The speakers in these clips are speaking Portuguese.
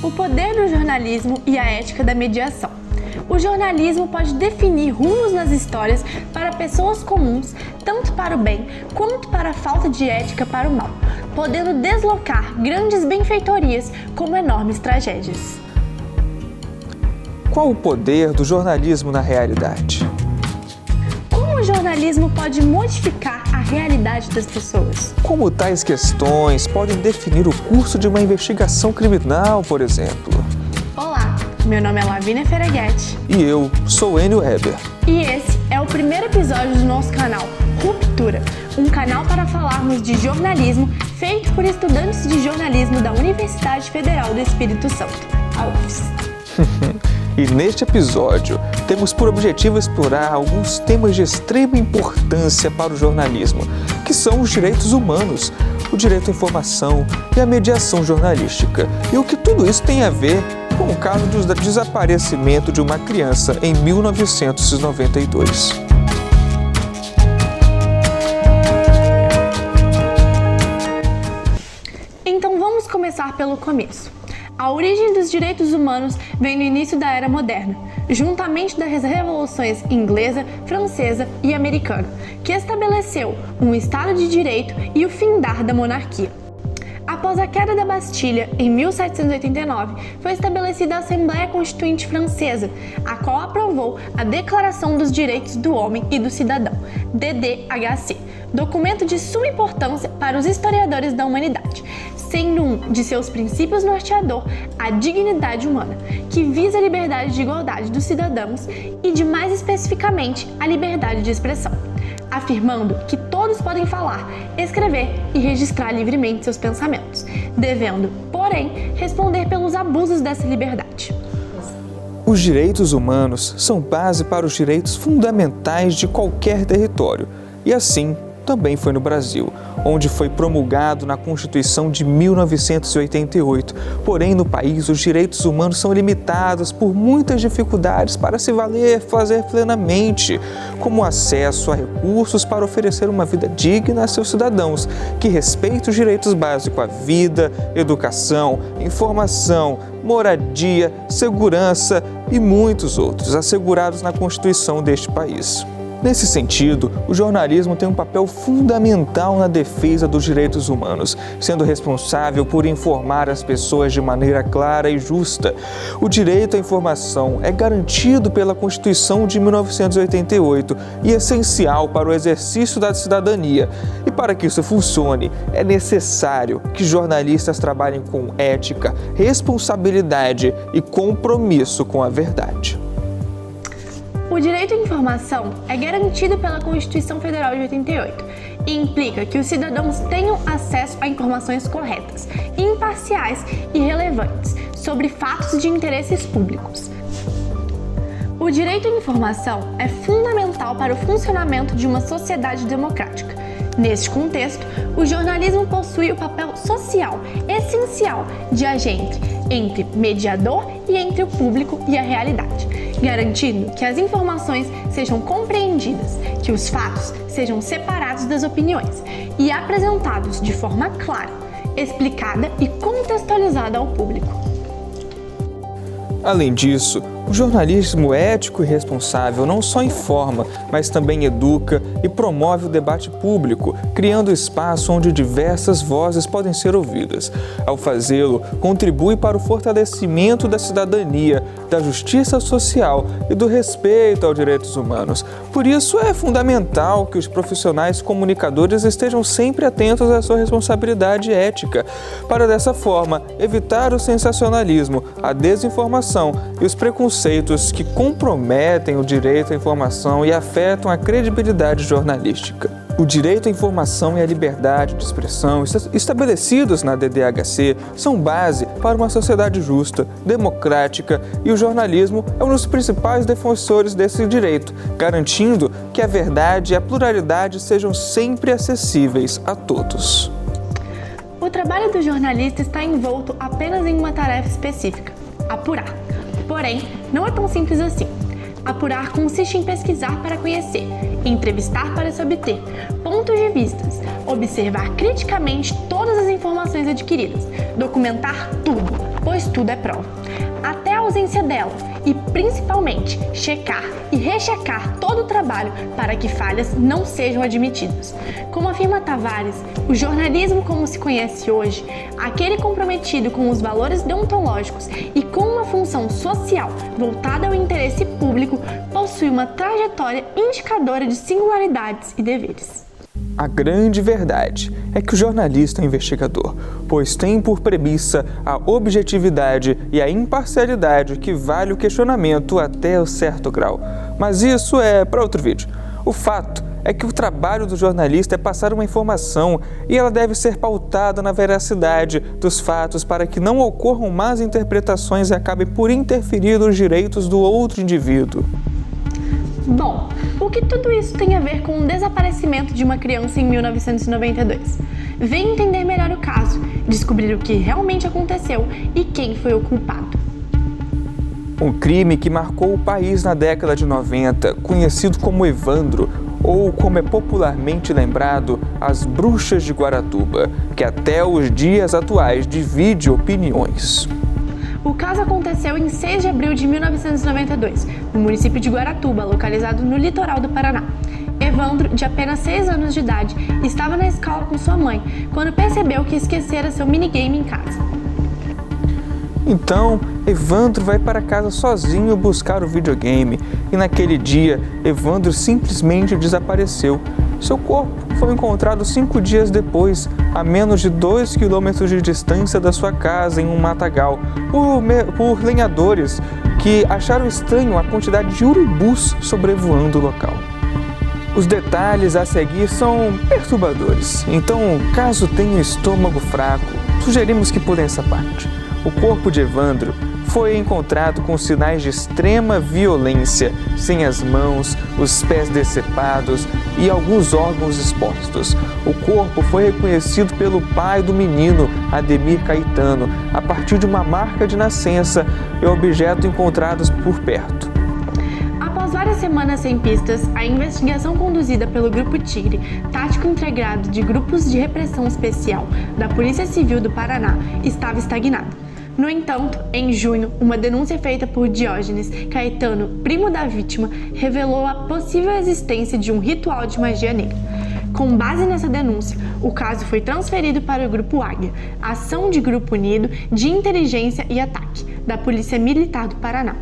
O poder do jornalismo e a ética da mediação. O jornalismo pode definir rumos nas histórias para pessoas comuns, tanto para o bem quanto para a falta de ética para o mal, podendo deslocar grandes benfeitorias como enormes tragédias. Qual o poder do jornalismo na realidade? Como o jornalismo pode modificar a realidade das pessoas? Como tais questões podem definir o curso de uma investigação criminal, por exemplo? Olá, meu nome é Lavínia Ferraghetti. E eu sou Enio Weber. E esse é o primeiro episódio do nosso canal Ruptura, um canal para falarmos de jornalismo feito por estudantes de jornalismo da Universidade Federal do Espírito Santo, a UFES. E neste episódio, temos por objetivo explorar alguns temas de extrema importância para o jornalismo, que são os direitos humanos, o direito à informação e a mediação jornalística, e o que tudo isso tem a ver com o caso do desaparecimento de uma criança em 1992. Então vamos começar pelo começo. A origem dos direitos humanos vem no início da Era Moderna, juntamente das revoluções inglesa, francesa e americana, que estabeleceu um Estado de Direito e o findar da monarquia. Após a queda da Bastilha, em 1789, foi estabelecida a Assembleia Constituinte Francesa, a qual aprovou a Declaração dos Direitos do Homem e do Cidadão, DDHC, documento de suma importância para os historiadores da humanidade, sendo um de seus princípios norteador a dignidade humana, que visa a liberdade de igualdade dos cidadãos e, de mais especificamente, a liberdade de expressão, afirmando que todos podem falar, escrever e registrar livremente seus pensamentos, devendo, porém, responder pelos abusos dessa liberdade. Os direitos humanos são base para os direitos fundamentais de qualquer território, e assim também foi no Brasil, onde foi promulgado na Constituição de 1988. Porém, no país, os direitos humanos são limitados por muitas dificuldades para se fazer plenamente, como o acesso a recursos para oferecer uma vida digna a seus cidadãos, que respeita os direitos básicos à vida, educação, informação, moradia, segurança e muitos outros, assegurados na Constituição deste país. Nesse sentido, o jornalismo tem um papel fundamental na defesa dos direitos humanos, sendo responsável por informar as pessoas de maneira clara e justa. O direito à informação é garantido pela Constituição de 1988 e essencial para o exercício da cidadania. E para que isso funcione, é necessário que jornalistas trabalhem com ética, responsabilidade e compromisso com a verdade. O direito à informação é garantido pela Constituição Federal de 88 e implica que os cidadãos tenham acesso a informações corretas, imparciais e relevantes sobre fatos de interesses públicos. O direito à informação é fundamental para o funcionamento de uma sociedade democrática. Neste contexto, o jornalismo possui o papel social essencial de agente entre mediador e entre o público e a realidade, garantindo que as informações sejam compreendidas, que os fatos sejam separados das opiniões e apresentados de forma clara, explicada e contextualizada ao público. Além disso, o jornalismo ético e responsável não só informa, mas também educa e promove o debate público, criando espaço onde diversas vozes podem ser ouvidas. Ao fazê-lo, contribui para o fortalecimento da cidadania, da justiça social e do respeito aos direitos humanos. Por isso, é fundamental que os profissionais comunicadores estejam sempre atentos à sua responsabilidade ética, para dessa forma evitar o sensacionalismo, a desinformação e os preconceitos que comprometem o direito à informação e afetam a credibilidade jornalística. O direito à informação e à liberdade de expressão estabelecidos na DDHC são base para uma sociedade justa, democrática, e o jornalismo é um dos principais defensores desse direito, garantindo que a verdade e a pluralidade sejam sempre acessíveis a todos. O trabalho do jornalista está envolto apenas em uma tarefa específica: apurar. Porém, não é tão simples assim. Apurar consiste em pesquisar para conhecer, entrevistar para se obter pontos de vistas, observar criticamente todas as informações adquiridas, documentar tudo, pois tudo é prova. Até a ausência dela e, principalmente, checar e rechecar todo o trabalho para que falhas não sejam admitidas. Como afirma Tavares, o jornalismo como se conhece hoje, aquele comprometido com os valores deontológicos e com uma função social voltada ao interesse público, possui uma trajetória indicadora de singularidades e deveres. A grande verdade é que o jornalista é um investigador, pois tem por premissa a objetividade e a imparcialidade que vale o questionamento até um certo grau. Mas isso é para outro vídeo. O fato é que o trabalho do jornalista é passar uma informação e ela deve ser pautada na veracidade dos fatos para que não ocorram más interpretações e acabem por interferir nos direitos do outro indivíduo. Bom, o que tudo isso tem a ver com o desaparecimento de uma criança em 1992? Vem entender melhor o caso, descobrir o que realmente aconteceu e quem foi o culpado. Um crime que marcou o país na década de 90, conhecido como Evandro, ou como é popularmente lembrado, as Bruxas de Guaratuba, que até os dias atuais divide opiniões. O caso aconteceu em 6 de abril de 1992, no município de Guaratuba, localizado no litoral do Paraná. Evandro, de apenas 6 anos de idade, estava na escola com sua mãe, quando percebeu que esquecera seu minigame em casa. Então, Evandro vai para casa sozinho buscar o videogame e naquele dia, Evandro simplesmente desapareceu. Seu corpo foi encontrado 5 dias depois, a menos de 2 quilômetros de distância da sua casa em um matagal, por lenhadores que acharam estranho a quantidade de urubus sobrevoando o local. Os detalhes a seguir são perturbadores, então, caso tenha estômago fraco, sugerimos que pulem essa parte. O corpo de Evandro foi encontrado com sinais de extrema violência, sem as mãos, os pés decepados e alguns órgãos expostos. O corpo foi reconhecido pelo pai do menino, Ademir Caetano, a partir de uma marca de nascença e objetos encontrados por perto. Após várias semanas sem pistas, a investigação conduzida pelo Grupo Tigre, tático integrado de grupos de repressão especial da Polícia Civil do Paraná, estava estagnada. No entanto, em junho, uma denúncia feita por Diógenes Caetano, primo da vítima, revelou a possível existência de um ritual de magia negra. Com base nessa denúncia, o caso foi transferido para o Grupo Águia, ação de Grupo Unido de Inteligência e Ataque, da Polícia Militar do Paraná.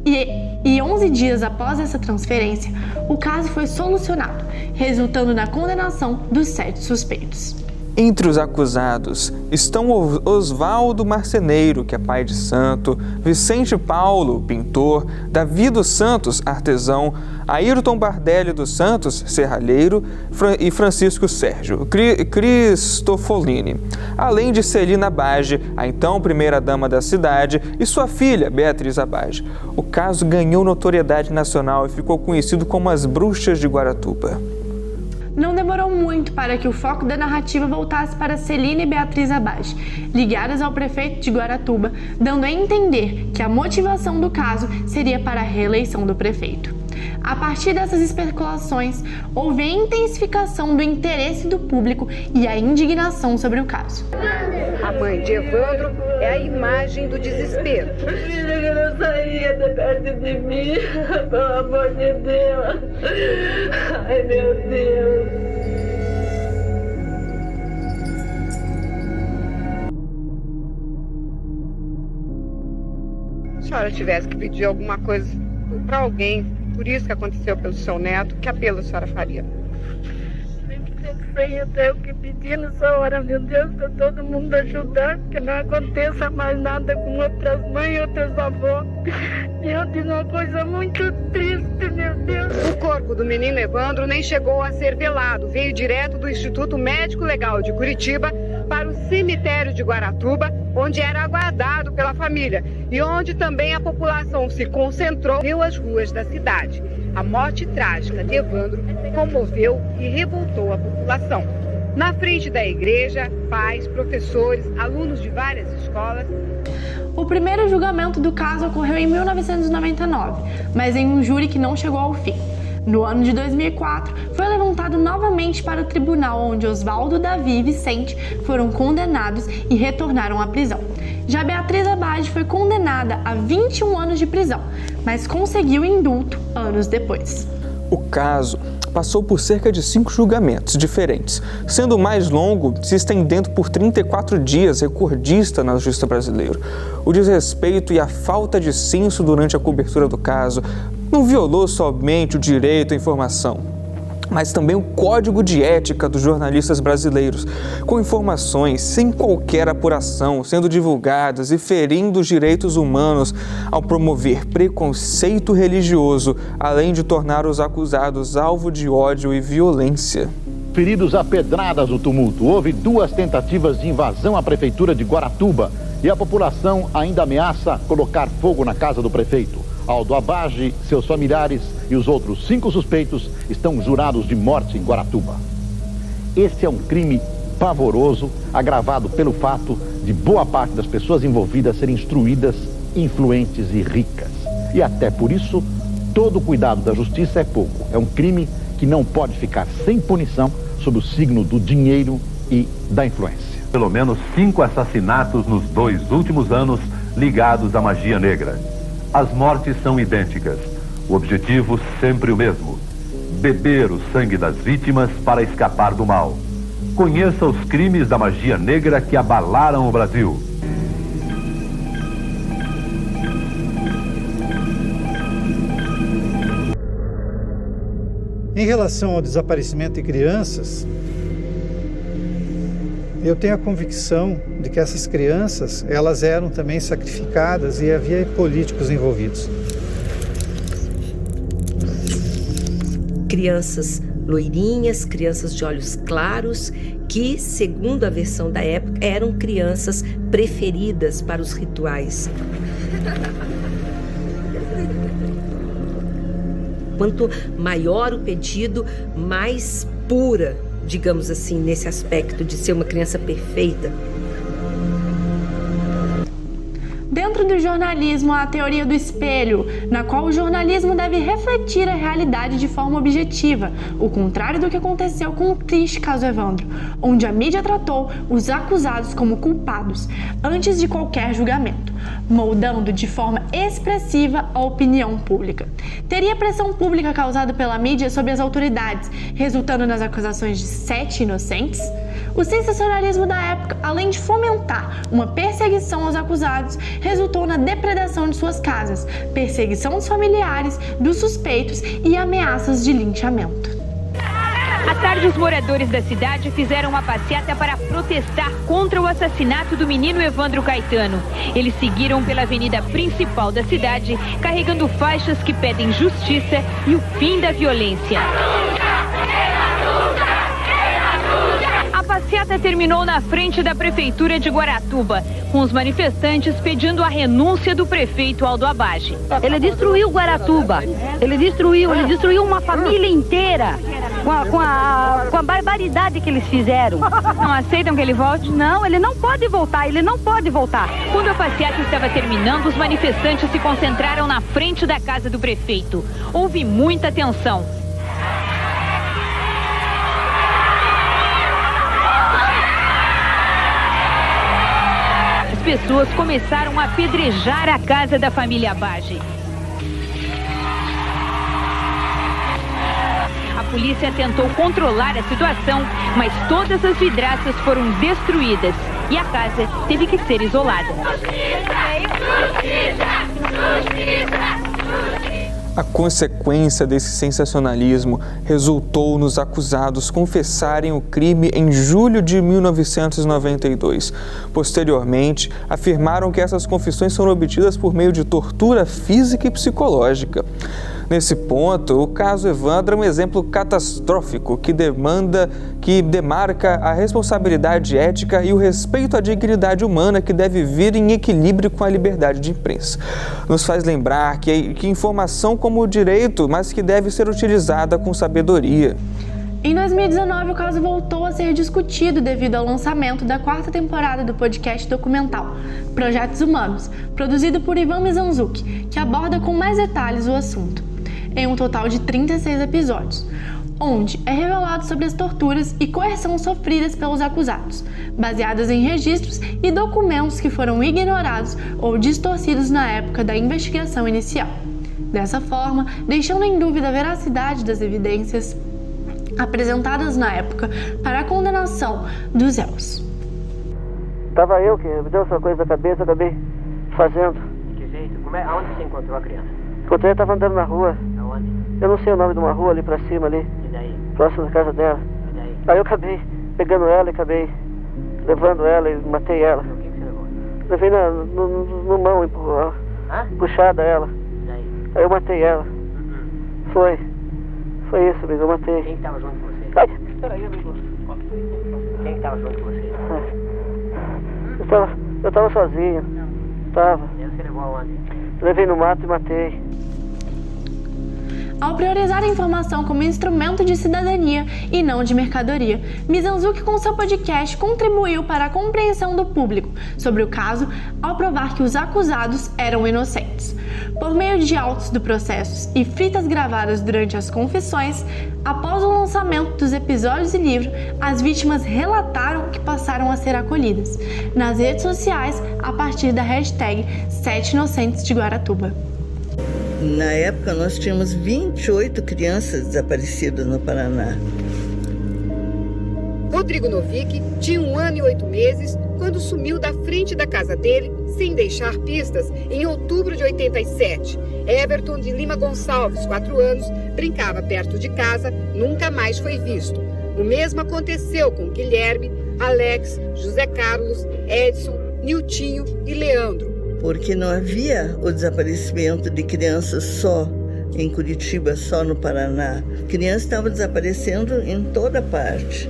E 11 dias após essa transferência, o caso foi solucionado, resultando na condenação dos 7 suspeitos. Entre os acusados estão Oswaldo Marceneiro, que é pai de santo, Vicente Paulo, pintor, Davi dos Santos, artesão, Ayrton Bardelli dos Santos, serralheiro, e Francisco Sérgio Cristofolini, além de Celina Abage, a então primeira-dama da cidade, e sua filha, Beatriz Abage. O caso ganhou notoriedade nacional e ficou conhecido como as Bruxas de Guaratuba. Não demorou muito para que o foco da narrativa voltasse para Celina e Beatriz Abage, ligadas ao prefeito de Guaratuba, dando a entender que a motivação do caso seria para a reeleição do prefeito. A partir dessas especulações, houve a intensificação do interesse do público e a indignação sobre o caso. A mãe de Evandro é a imagem do desespero. Filha que não saía de perto de mim, pelo amor de Deus. Ai, meu Deus. Se a senhora tivesse que pedir alguma coisa para alguém, por isso que aconteceu pelo seu neto, que apelo a senhora faria? Sei até o que pedir nessa hora, meu Deus, para todo mundo ajudar, que não aconteça mais nada com outras mães, outras avós. Eu tenho uma coisa muito triste, meu Deus. O corpo do menino Evandro nem chegou a ser velado, veio direto do Instituto Médico Legal de Curitiba para o cemitério de Guaratuba, onde era aguardado pela família e onde também a população se concentrou pelas ruas da cidade. A morte trágica de Evandro comoveu e revoltou a população. Na frente da igreja, pais, professores, alunos de várias escolas. O primeiro julgamento do caso ocorreu em 1999, mas em um júri que não chegou ao fim. No ano de 2004, foi levantado novamente para o tribunal, onde Oswaldo, Davi e Vicente foram condenados e retornaram à prisão. Já Beatriz Abade foi condenada a 21 anos de prisão, mas conseguiu indulto anos depois. O caso passou por cerca de 5 julgamentos diferentes, sendo o mais longo se estendendo por 34 dias, recordista na justiça brasileira. O desrespeito e a falta de senso durante a cobertura do caso não violou somente o direito à informação, mas também o código de ética dos jornalistas brasileiros, com informações sem qualquer apuração sendo divulgadas e ferindo os direitos humanos ao promover preconceito religioso, além de tornar os acusados alvo de ódio e violência. Feridos a pedradas no tumulto. Houve 2 tentativas de invasão à prefeitura de Guaratuba e a população ainda ameaça colocar fogo na casa do prefeito. Aldo Abage, seus familiares e os outros 5 suspeitos estão jurados de morte em Guaratuba. Esse é um crime pavoroso, agravado pelo fato de boa parte das pessoas envolvidas serem instruídas, influentes e ricas. E até por isso, todo cuidado da justiça é pouco. É um crime que não pode ficar sem punição sob o signo do dinheiro e da influência. Pelo menos 5 assassinatos nos 2 últimos anos ligados à magia negra. As mortes são idênticas. O objetivo sempre o mesmo: beber o sangue das vítimas para escapar do mal. Conheça os crimes da magia negra que abalaram o Brasil. Em relação ao desaparecimento de crianças, eu tenho a convicção de que essas crianças, elas eram também sacrificadas e havia políticos envolvidos. Crianças loirinhas, crianças de olhos claros, que, segundo a versão da época, eram crianças preferidas para os rituais. Quanto maior o pedido, mais pura, digamos assim, nesse aspecto de ser uma criança perfeita. Dentro do jornalismo, há a teoria do espelho, na qual o jornalismo deve refletir a realidade de forma objetiva, o contrário do que aconteceu com o triste caso Evandro, onde a mídia tratou os acusados como culpados, antes de qualquer julgamento, moldando de forma expressiva a opinião pública. Teria pressão pública causada pela mídia sobre as autoridades, resultando nas acusações de 7 inocentes? O sensacionalismo da época, além de fomentar uma perseguição aos acusados, resultou na depredação de suas casas, perseguição dos familiares, dos suspeitos e ameaças de linchamento. À tarde, os moradores da cidade fizeram uma passeata para protestar contra o assassinato do menino Evandro Caetano. Eles seguiram pela avenida principal da cidade, carregando faixas que pedem justiça e o fim da violência. A passeata terminou na frente da prefeitura de Guaratuba, com os manifestantes pedindo a renúncia do prefeito Aldo Abage. Ele destruiu Guaratuba, ele destruiu uma família inteira com a barbaridade que eles fizeram. Não aceitam que ele volte? Não, ele não pode voltar. Quando a passeata estava terminando, os manifestantes se concentraram na frente da casa do prefeito. Houve muita tensão. As pessoas começaram a apedrejar a casa da família Abage. A polícia tentou controlar a situação, mas todas as vidraças foram destruídas e a casa teve que ser isolada. A consequência desse sensacionalismo resultou nos acusados confessarem o crime em julho de 1992. Posteriormente, afirmaram que essas confissões foram obtidas por meio de tortura física e psicológica. Nesse ponto, o caso Evandro é um exemplo catastrófico que demarca a responsabilidade ética e o respeito à dignidade humana que deve vir em equilíbrio com a liberdade de imprensa. Nos faz lembrar que informação como direito, mas que deve ser utilizada com sabedoria. Em 2019, o caso voltou a ser discutido devido ao lançamento da 4ª temporada do podcast documental Projetos Humanos, produzido por Ivan Mizanzuki, que aborda com mais detalhes o assunto, em um total de 36 episódios. onde é revelado sobre as torturas e coerção sofridas pelos acusados, baseadas em registros e documentos que foram ignorados ou distorcidos na época da investigação inicial. Dessa forma, deixando em dúvida a veracidade das evidências apresentadas na época para a condenação dos réus. Tava eu que me deu essa coisa da cabeça, acabei fazendo. De que jeito? Aonde você encontrou a criança? Encontrei, ela tava andando na rua. Aonde? Eu não sei o nome de uma rua ali pra cima ali. E daí? Próximo da casa dela. E daí? Aí eu acabei pegando ela e acabei levando ela e matei ela. O que você levou? Levei no mão, puxada ela. E daí? Aí eu matei ela. Foi isso, amigo, eu matei. Quem que tava junto com você? Ai, peraí, amigo. Quem que tava junto com você? Eu tava sozinho. Tava. E você levou aonde? Levei no mato e matei. Ao priorizar a informação como instrumento de cidadania e não de mercadoria, Mizanzuki com seu podcast contribuiu para a compreensão do público sobre o caso ao provar que os acusados eram inocentes. Por meio de autos do processo e fitas gravadas durante as confissões, após o lançamento dos episódios e livro, as vítimas relataram que passaram a ser acolhidas nas redes sociais a partir da hashtag 7 Inocentes de Guaratuba. Na época, nós tínhamos 28 crianças desaparecidas no Paraná. Rodrigo Novick tinha 1 ano e 8 meses quando sumiu da frente da casa dele, sem deixar pistas, em outubro de 87. Everton de Lima Gonçalves, 4 anos, brincava perto de casa, nunca mais foi visto. O mesmo aconteceu com Guilherme, Alex, José Carlos, Edson, Niltinho e Leandro. Porque não havia o desaparecimento de crianças só em Curitiba, só no Paraná. Crianças estavam desaparecendo em toda parte.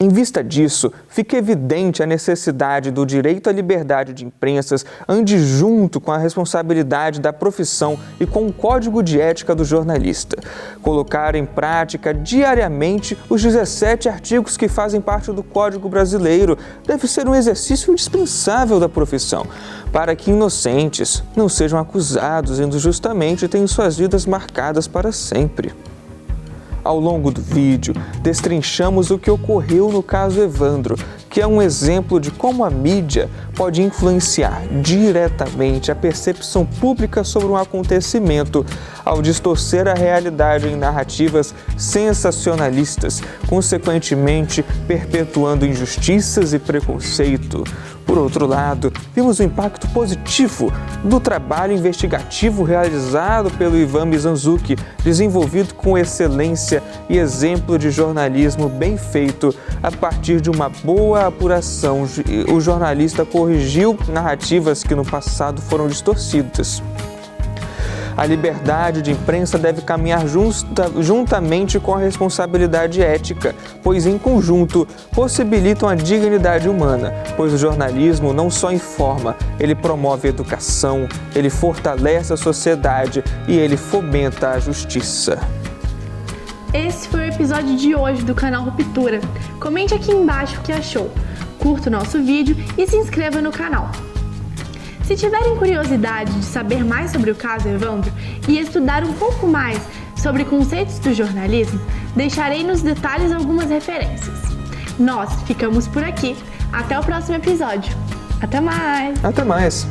Em vista disso, fica evidente a necessidade do direito à liberdade de imprensas ande junto com a responsabilidade da profissão e com o código de ética do jornalista. Colocar em prática diariamente os 17 artigos que fazem parte do Código Brasileiro deve ser um exercício indispensável da profissão, para que inocentes não sejam acusados injustamente e tenham suas vidas marcadas para sempre. Ao longo do vídeo, destrinchamos o que ocorreu no caso Evandro, que é um exemplo de como a mídia pode influenciar diretamente a percepção pública sobre um acontecimento ao distorcer a realidade em narrativas sensacionalistas, consequentemente perpetuando injustiças e preconceito. Por outro lado, vimos o impacto positivo do trabalho investigativo realizado pelo Ivan Mizanzuki, desenvolvido com excelência e exemplo de jornalismo bem feito. A partir de uma boa apuração, o jornalista corrigiu narrativas que no passado foram distorcidas. A liberdade de imprensa deve caminhar juntamente com a responsabilidade ética, pois em conjunto possibilitam a dignidade humana, pois o jornalismo não só informa, ele promove a educação, ele fortalece a sociedade e ele fomenta a justiça. Esse foi o episódio de hoje do canal Ruptura. Comente aqui embaixo o que achou, curta o nosso vídeo e se inscreva no canal. Se tiverem curiosidade de saber mais sobre o caso Evandro e estudar um pouco mais sobre conceitos do jornalismo, deixarei nos detalhes algumas referências. Nós ficamos por aqui. Até o próximo episódio. Até mais! Até mais!